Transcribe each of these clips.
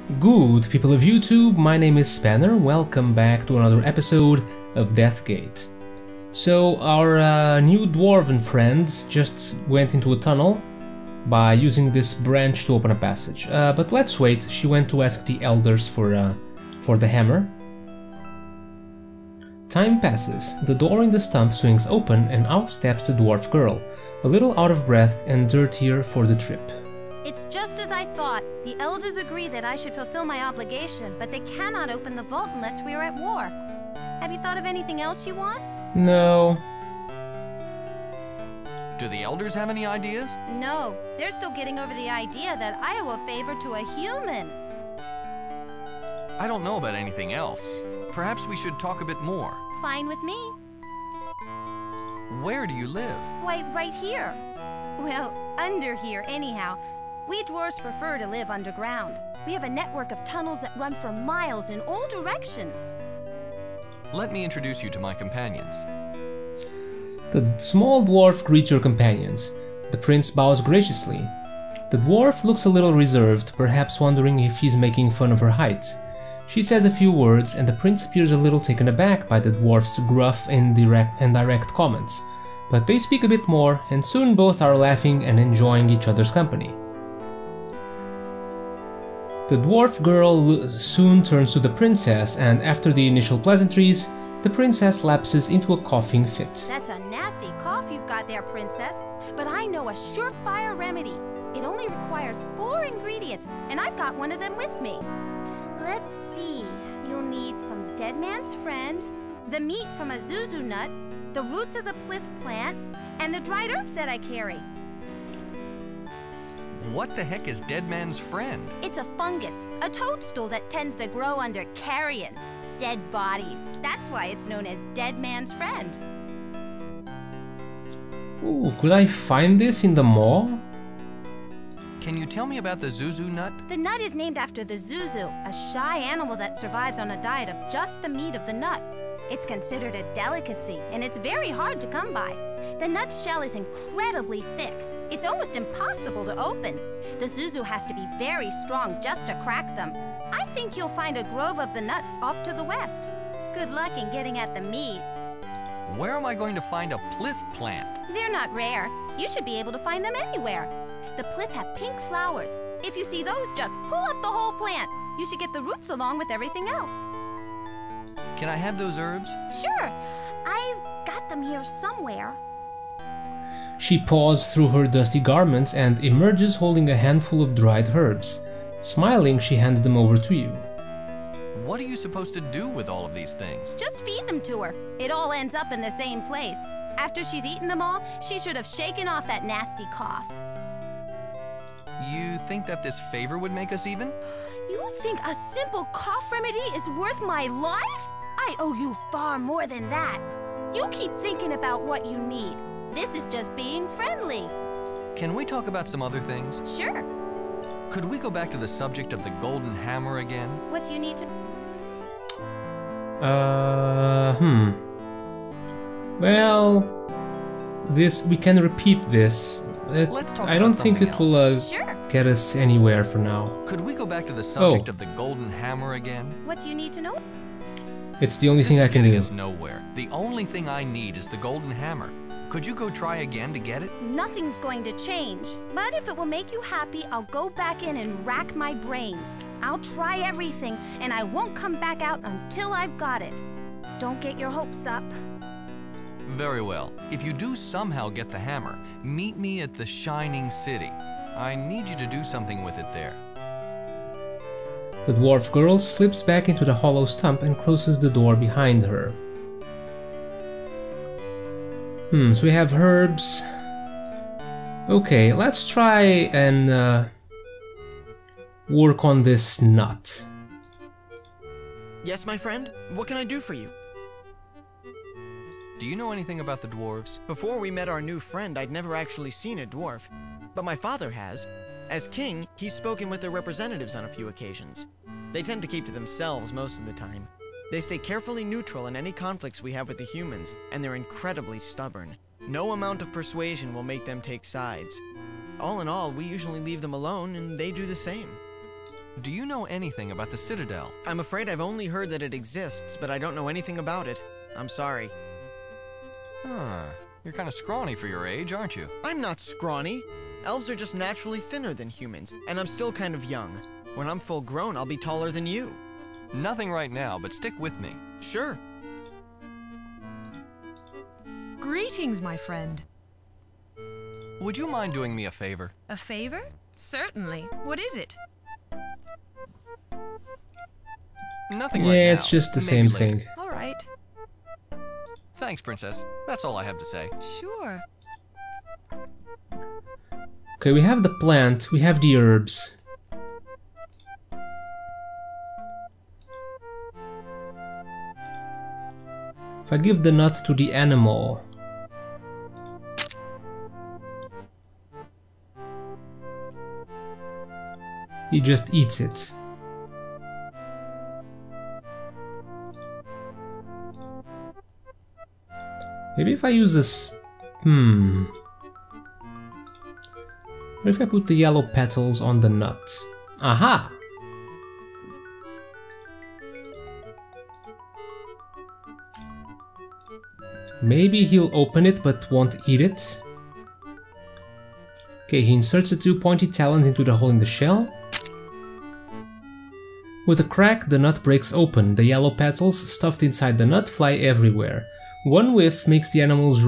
Good people of YouTube, my name is Spanner, welcome back to another episode of Deathgate. So our new dwarven friends just went into a tunnel by using this branch to open a passage. But let's wait, she went to ask the elders for the hammer. Time passes, the door in the stump swings open and out steps the dwarf girl, a little out of breath and dirtier for the trip. It's just as I thought. The elders agree that I should fulfill my obligation, but they cannot open the vault unless we are at war. Have you thought of anything else you want? No. Do the elders have any ideas? No, they're still getting over the idea that I owe a favor to a human. I don't know about anything else. Perhaps we should talk a bit more. Fine with me. Where do you live? Why, right here. Well, under here anyhow. We dwarves prefer to live underground. We have a network of tunnels that run for miles in all directions. Let me introduce you to my companions. The small dwarf greets your companions. The prince bows graciously. The dwarf looks a little reserved, perhaps wondering if he's making fun of her height. She says a few words and the prince appears a little taken aback by the dwarf's gruff and direct comments. But they speak a bit more and soon both are laughing and enjoying each other's company. The dwarf girl soon turns to the princess, and after the initial pleasantries, the princess lapses into a coughing fit. That's a nasty cough you've got there, princess. But I know a surefire remedy. It only requires 4 ingredients, and I've got one of them with me. Let's see. You'll need some dead man's friend, the meat from a zuzu nut, the roots of the plith plant, and the dried herbs that I carry. What the heck is dead man's friend? It's a fungus, a toadstool that tends to grow under carrion, dead bodies. That's why it's known as dead man's friend. Ooh, could I find this in the mall? Can you tell me about the zuzu nut? The nut is named after the zuzu, a shy animal that survives on a diet of just the meat of the nut. It's considered a delicacy, and it's very hard to come by. The nut's shell is incredibly thick. It's almost impossible to open. The zuzu has to be very strong just to crack them. I think you'll find a grove of the nuts off to the west. Good luck in getting at the meat. Where am I going to find a plith plant? They're not rare. You should be able to find them anywhere. The plith have pink flowers. If you see those, just pull up the whole plant. You should get the roots along with everything else. Can I have those herbs? Sure. I've got them here somewhere. She paws through her dusty garments and emerges holding a handful of dried herbs. Smiling, she hands them over to you. What are you supposed to do with all of these things? Just feed them to her. It all ends up in the same place. After she's eaten them all, she should have shaken off that nasty cough. You think that this favor would make us even? You think a simple cough remedy is worth my life? I owe you far more than that. You keep thinking about what you need. This is just being friendly. Can we talk about some other things? Sure. Could we go back to the subject of the golden hammer again? What do you need to... Well, we can repeat this. I don't think it will get us anywhere for now. Could we go back to the subject of the golden hammer again? What do you need to know? It's the only thing I can do. This is nowhere. The only thing I need is the golden hammer. Could you go try again to get it? Nothing's going to change. But if it will make you happy, I'll go back in and rack my brains. I'll try everything, and I won't come back out until I've got it. Don't get your hopes up. Very well. If you do somehow get the hammer, meet me at the Shining City. I need you to do something with it there. The dwarf girl slips back into the hollow stump and closes the door behind her. So we have herbs. Okay, let's try and work on this nut. Yes, my friend? What can I do for you? Do you know anything about the dwarves? Before we met our new friend, I'd never actually seen a dwarf. But my father has. As king, he's spoken with their representatives on a few occasions. They tend to keep to themselves most of the time. They stay carefully neutral in any conflicts we have with the humans, and they're incredibly stubborn. No amount of persuasion will make them take sides. All in all, we usually leave them alone, and they do the same. Do you know anything about the Citadel? I'm afraid I've only heard that it exists, but I don't know anything about it. I'm sorry. You're kind of scrawny for your age, aren't you? I'm not scrawny. Elves are just naturally thinner than humans, and I'm still kind of young. When I'm full grown, I'll be taller than you. Nothing right now, but stick with me. Sure. Greetings, my friend. Would you mind doing me a favor? A favor? Certainly. What is it? Nothing right now. Yeah, it's just the same Maybe later. thing. All right. Thanks, Princess. That's all I have to say. Sure. Okay, we have the plant, we have the herbs. If I give the nut to the animal, he just eats it. Maybe if I use this... What if I put the yellow petals on the nut? Aha! Maybe he'll open it but won't eat it. Okay, he inserts the 2 pointy talons into the hole in the shell. With a crack, the nut breaks open. The yellow petals stuffed inside the nut fly everywhere. One whiff makes the animal's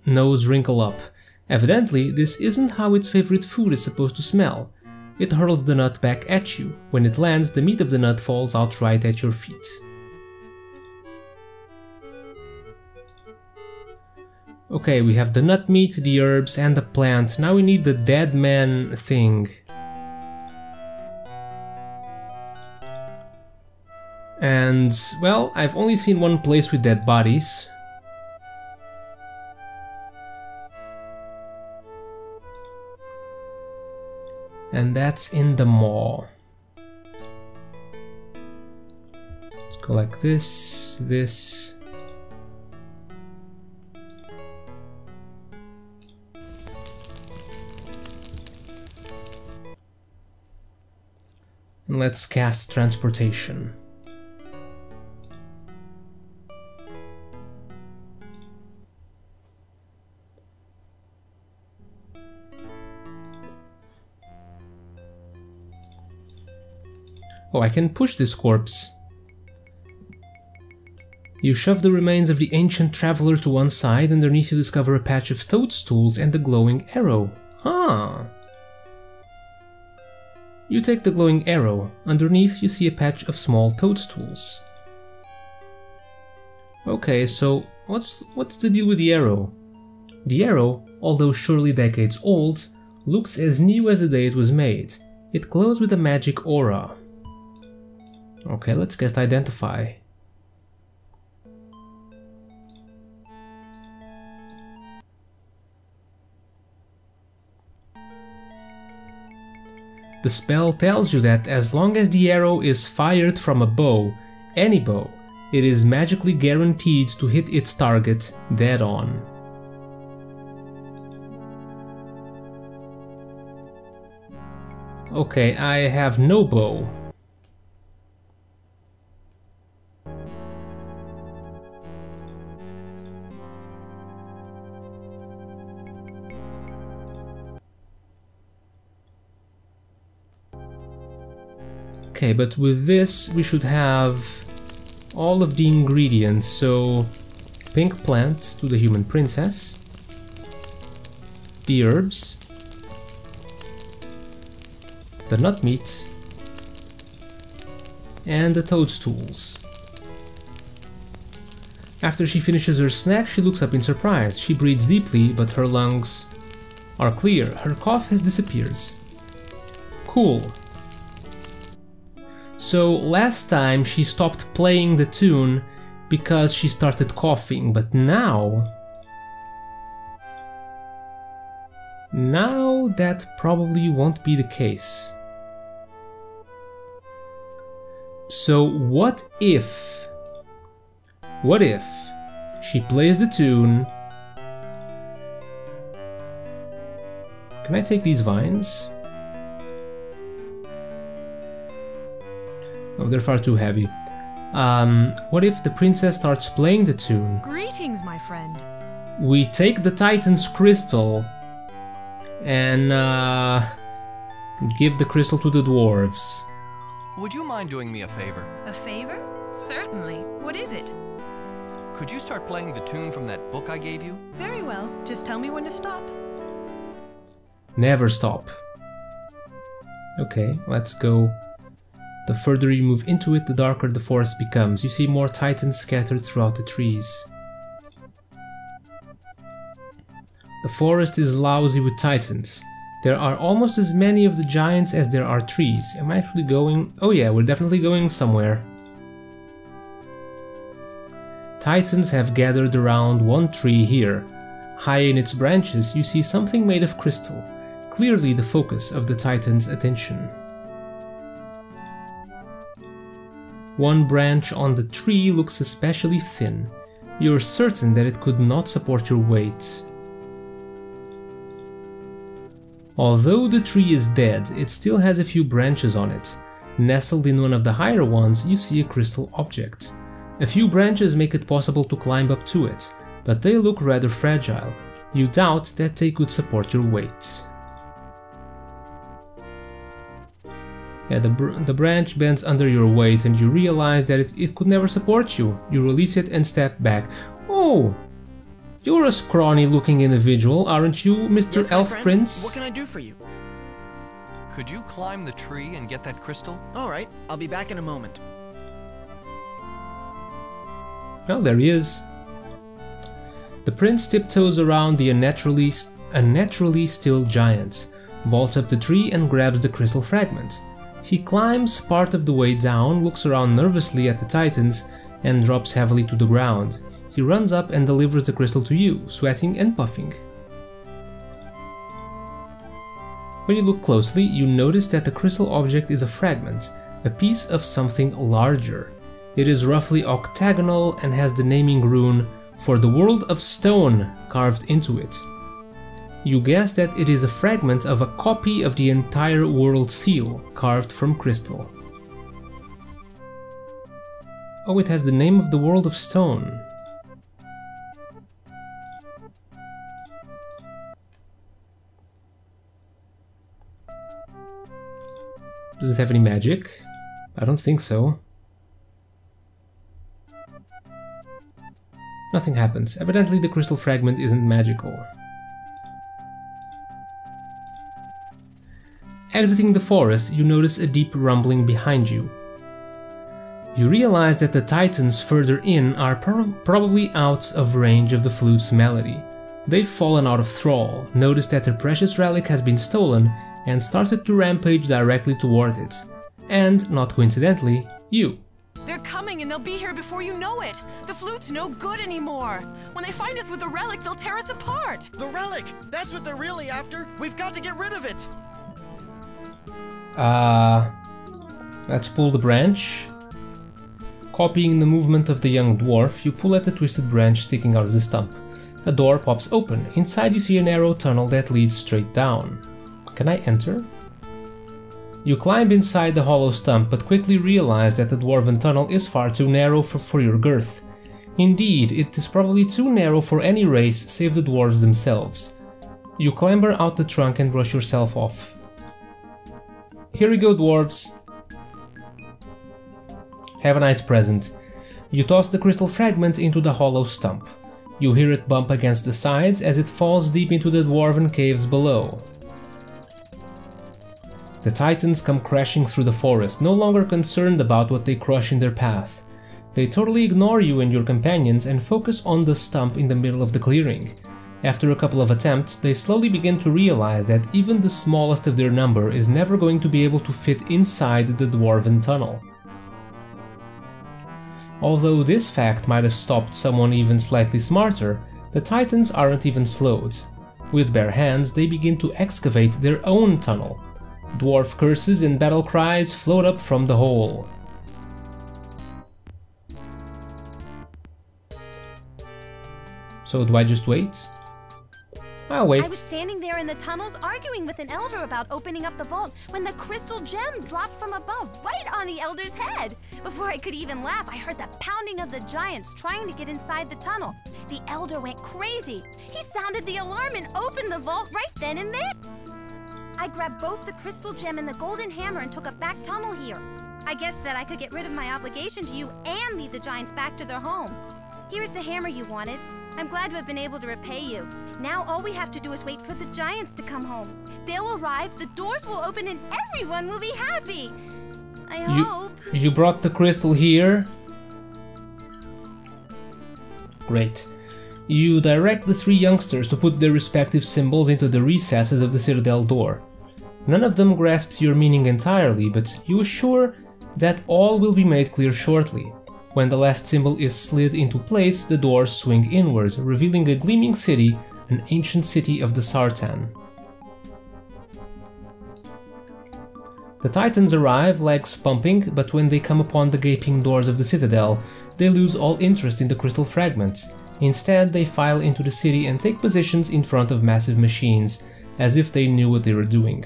nose wrinkle up. Evidently, this isn't how its favorite food is supposed to smell. It hurls the nut back at you. When it lands, the meat of the nut falls out right at your feet. Okay, we have the nut meat, the herbs, and the plant. Now we need the dead man thing. And, well, I've only seen one place with dead bodies. And that's in the mall. Let's go like this, this. And let's cast transportation. Oh, I can push this corpse. You shove the remains of the ancient traveler to one side. Underneath you discover a patch of toadstools and a glowing arrow. Huh. You take the glowing arrow. Underneath you see a patch of small toadstools. Okay, so what's the deal with the arrow? The arrow, although surely decades old, looks as new as the day it was made. It glows with a magic aura. Okay, let's cast Identify. The spell tells you that as long as the arrow is fired from a bow, any bow, it is magically guaranteed to hit its target dead on. Okay, I have no bow. Okay, but with this we should have all of the ingredients, so pink plant to the human princess, the herbs, the nut meat, and the toadstools. After she finishes her snack, she looks up in surprise. She breathes deeply, but her lungs are clear. Her cough has disappeared. Cool. So last time she stopped playing the tune because she started coughing, but now that probably won't be the case. So what if she plays the tune? Can I take these vines? Oh, they're far too heavy. What if the princess starts playing the tune? Greetings, my friend. We take the Titan's crystal and give the crystal to the dwarves. Would you mind doing me a favor? A favor? Certainly. What is it? Could you start playing the tune from that book I gave you? Very well. Just tell me when to stop. Never stop. Okay, let's go. The further you move into it, the darker the forest becomes. You see more Titans scattered throughout the trees. The forest is lousy with Titans. There are almost as many of the giants as there are trees. Am I actually going? Oh yeah, we're definitely going somewhere. Titans have gathered around one tree here. High in its branches, you see something made of crystal, clearly the focus of the Titan's attention. One branch on the tree looks especially thin. You're certain that it could not support your weight. Although the tree is dead, it still has a few branches on it. Nestled in one of the higher ones, you see a crystal object. A few branches make it possible to climb up to it, but they look rather fragile. You doubt that they could support your weight. Yeah, the branch bends under your weight and you realize that it could never support you. You release it and step back. Oh! You're a scrawny looking individual, aren't you, Mr. Yes, Elf friend. Prince? What can I do for you? Could you climb the tree and get that crystal? Alright, I'll be back in a moment. Well, there he is. The prince tiptoes around the unnaturally still giants, vaults up the tree and grabs the crystal fragment. He climbs part of the way down, looks around nervously at the Titans, and drops heavily to the ground. He runs up and delivers the crystal to you, sweating and puffing. When you look closely, you notice that the crystal object is a fragment, a piece of something larger. It is roughly octagonal and has the naming rune for the world of stone carved into it. You guess that it is a fragment of a copy of the entire world seal carved from crystal. Oh, it has the name of the world of stone. Does it have any magic? I don't think so. Nothing happens. Evidently the crystal fragment isn't magical. Exiting the forest, you notice a deep rumbling behind you. You realize that the Titans further in are probably out of range of the flute's melody. They've fallen out of thrall, noticed that their precious relic has been stolen, and started to rampage directly toward it. And, not coincidentally, you. They're coming and they'll be here before you know it. The flute's no good anymore. When they find us with the relic, they'll tear us apart. The relic! That's what they're really after! We've got to get rid of it! Let's pull the branch. Copying the movement of the young dwarf, you pull at the twisted branch sticking out of the stump. A door pops open. Inside you see a narrow tunnel that leads straight down. Can I enter? You climb inside the hollow stump, but quickly realize that the dwarven tunnel is far too narrow for your girth. Indeed, it is probably too narrow for any race save the dwarves themselves. You clamber out the trunk and brush yourself off. Here we go, dwarves. Have a nice present. You toss the crystal fragment into the hollow stump. You hear it bump against the sides as it falls deep into the dwarven caves below. The Titans come crashing through the forest, no longer concerned about what they crush in their path. They totally ignore you and your companions and focus on the stump in the middle of the clearing. After a couple of attempts, they slowly begin to realize that even the smallest of their number is never going to be able to fit inside the dwarven tunnel. Although this fact might have stopped someone even slightly smarter, the Titans aren't even slowed. With bare hands, they begin to excavate their own tunnel. Dwarf curses and battle cries float up from the hole. So do I just wait? I'll wait. I was standing there in the tunnels arguing with an elder about opening up the vault when the crystal gem dropped from above right on on the Elder's head. Before I could even laugh, I heard the pounding of the giants trying to get inside the tunnel. The Elder went crazy. He sounded the alarm and opened the vault right then and there. I grabbed both the crystal gem and the golden hammer and took a back tunnel here. I guessed that I could get rid of my obligation to you and lead the giants back to their home. Here's the hammer you wanted. I'm glad to have been able to repay you. Now all we have to do is wait for the giants to come home. They'll arrive, the doors will open, and everyone will be happy. I hope. You brought the crystal here? Great. You direct the three youngsters to put their respective symbols into the recesses of the Citadel door. None of them grasps your meaning entirely, but you assure that all will be made clear shortly. When the last symbol is slid into place, the doors swing inwards, revealing a gleaming city, an ancient city of the Sartan. The Titans arrive, legs pumping, but when they come upon the gaping doors of the Citadel, they lose all interest in the crystal fragments. Instead, they file into the city and take positions in front of massive machines, as if they knew what they were doing.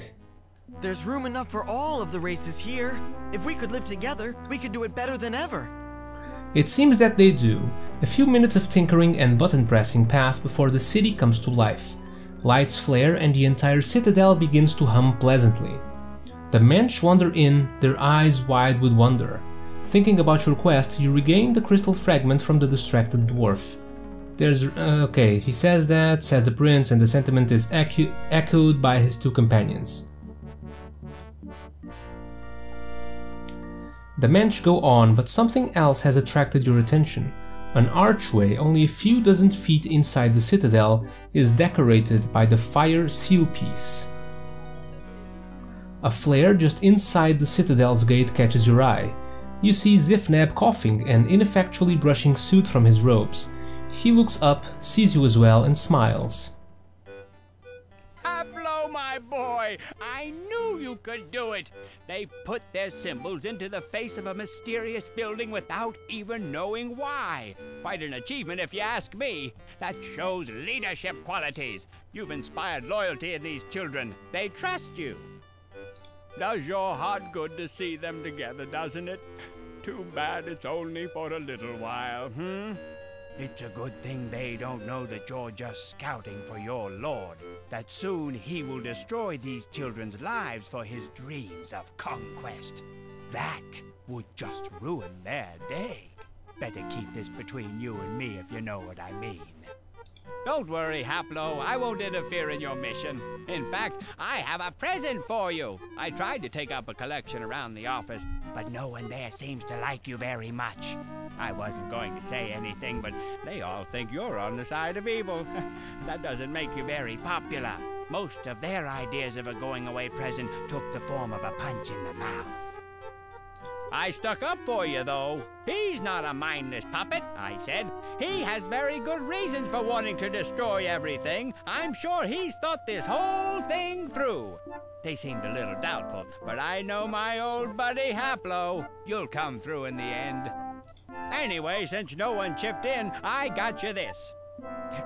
There's room enough for all of the races here. If we could live together, we could do it better than ever. It seems that they do. A few minutes of tinkering and button pressing pass before the city comes to life. Lights flare and the entire Citadel begins to hum pleasantly. The mensch wander in, their eyes wide with wonder. Thinking about your quest, you regain the crystal fragment from the distracted dwarf. Okay, he says that, says the prince, and the sentiment is echoed by his two companions. The mensch go on, but something else has attracted your attention. An archway only a few dozen feet inside the Citadel is decorated by the fire seal piece. A flare just inside the Citadel's gate catches your eye. You see Zifnab coughing and ineffectually brushing soot from his robes. He looks up, sees you as well, and smiles. Hello, my boy! I knew you could do it! They put their symbols into the face of a mysterious building without even knowing why. Quite an achievement if you ask me. That shows leadership qualities. You've inspired loyalty in these children. They trust you. Does your heart good to see them together, doesn't it? Too bad it's only for a little while, It's a good thing they don't know that you're just scouting for your lord, that soon he will destroy these children's lives for his dreams of conquest. That would just ruin their day. Better keep this between you and me if you know what I mean. Don't worry, Haplo, I won't interfere in your mission. In fact, I have a present for you. I tried to take up a collection around the office, but no one there seems to like you very much. I wasn't going to say anything, but they all think you're on the side of evil. That doesn't make you very popular. Most of their ideas of a going-away present took the form of a punch in the mouth. I stuck up for you, though. He's not a mindless puppet, I said. He has very good reasons for wanting to destroy everything. I'm sure he's thought this whole thing through. They seemed a little doubtful, but I know my old buddy Haplo. You'll come through in the end. Anyway, since no one chipped in, I got you this.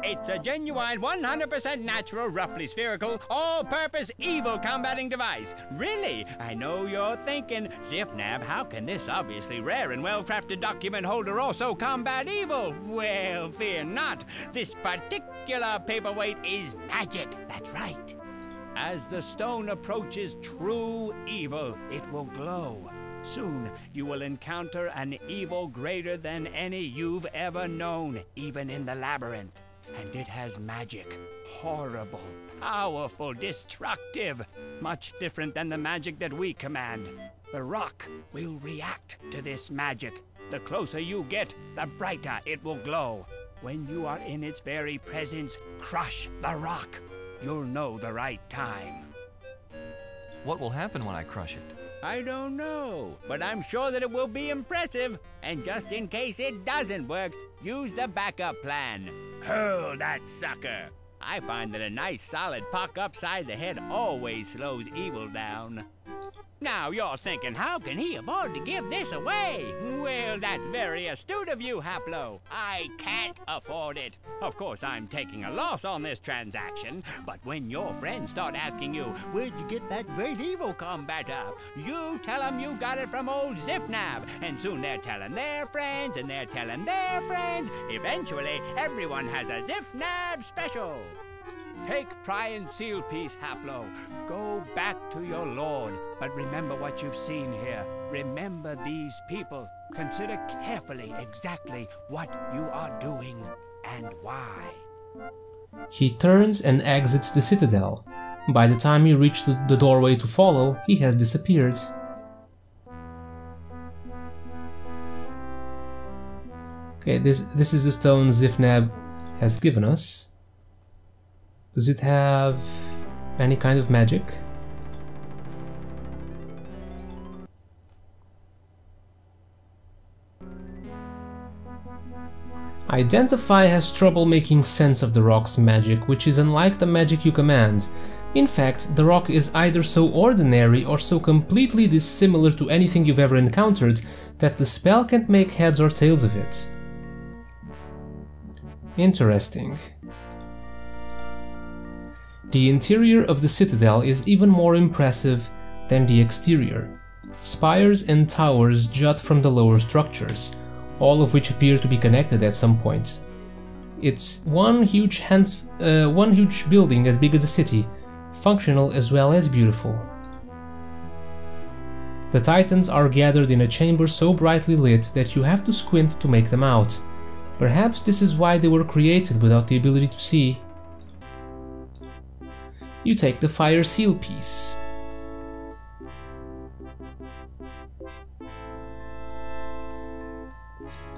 It's a genuine 100% natural, roughly spherical, all-purpose evil combating device. Really? I know you're thinking, Zifnab, how can this obviously rare and well-crafted document holder also combat evil? Well, fear not. This particular paperweight is magic. That's right. As the stone approaches true evil, it will glow. Soon, you will encounter an evil greater than any you've ever known, even in the labyrinth. And it has magic. Horrible, powerful, destructive. Much different than the magic that we command. The rock will react to this magic. The closer you get, the brighter it will glow. When you are in its very presence, crush the rock. You'll know the right time. What will happen when I crush it? I don't know, but I'm sure that it will be impressive. And just in case it doesn't work, use the backup plan. Hurl that sucker. I find that a nice solid puck upside the head always slows evil down. Now you're thinking, how can he afford to give this away? Well, that's very astute of you, Haplo. I can't afford it. Of course, I'm taking a loss on this transaction, but when your friends start asking you, where'd you get that great evil combator? You tell them you got it from old Zipnab, and soon they're telling their friends, and they're telling their friends. Eventually, everyone has a Zipnab special. Take Priam's seal piece, Haplo. Go back to your lord. But remember what you've seen here. Remember these people. Consider carefully exactly what you are doing and why. He turns and exits the Citadel. By the time you reach the doorway to follow, he has disappeared. Okay, this is the stone Zipnab has given us. Does it have any kind of magic? Identify has trouble making sense of the rock's magic, which is unlike the magic you command. In fact, the rock is either so ordinary or so completely dissimilar to anything you've ever encountered that the spell can't make heads or tails of it. Interesting. The interior of the Citadel is even more impressive than the exterior. Spires and towers jut from the lower structures, all of which appear to be connected at some point. It's one huge building as big as a city, functional as well as beautiful. The Titans are gathered in a chamber so brightly lit that you have to squint to make them out. Perhaps this is why they were created without the ability to see. You take the fire seal piece.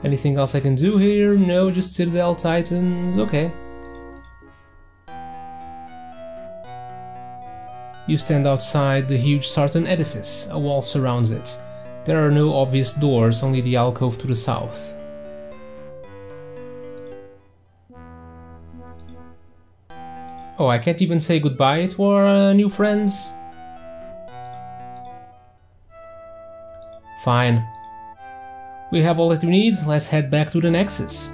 Anything else I can do here? No, just Citadel Titans, okay. You stand outside the huge sartan edifice, a wall surrounds it. There are no obvious doors, only the alcove to the south. Oh, I can't even say goodbye to our new friends? Fine. We have all that we need, let's head back to the Nexus.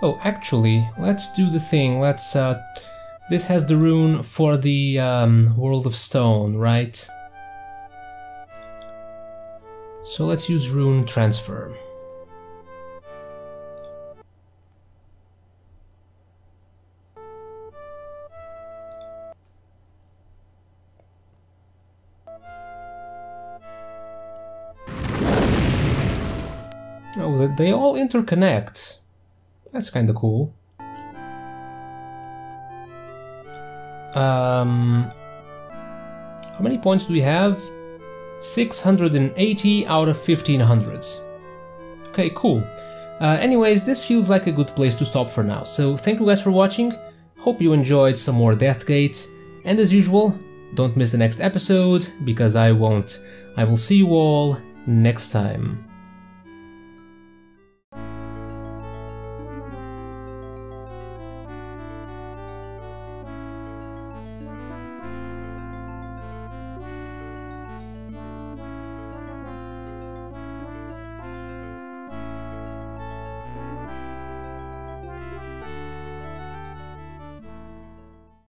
Oh, actually, let's do the thing. This has the rune for the World of Stone, right? So let's use rune transfer. Oh, they all interconnect. That's kinda cool. How many points do we have? 680 out of 1500. Okay, cool. Anyways, this feels like a good place to stop for now. So thank you guys for watching. Hope you enjoyed some more Deathgate. And as usual, don't miss the next episode, because I won't. I will see you all next time.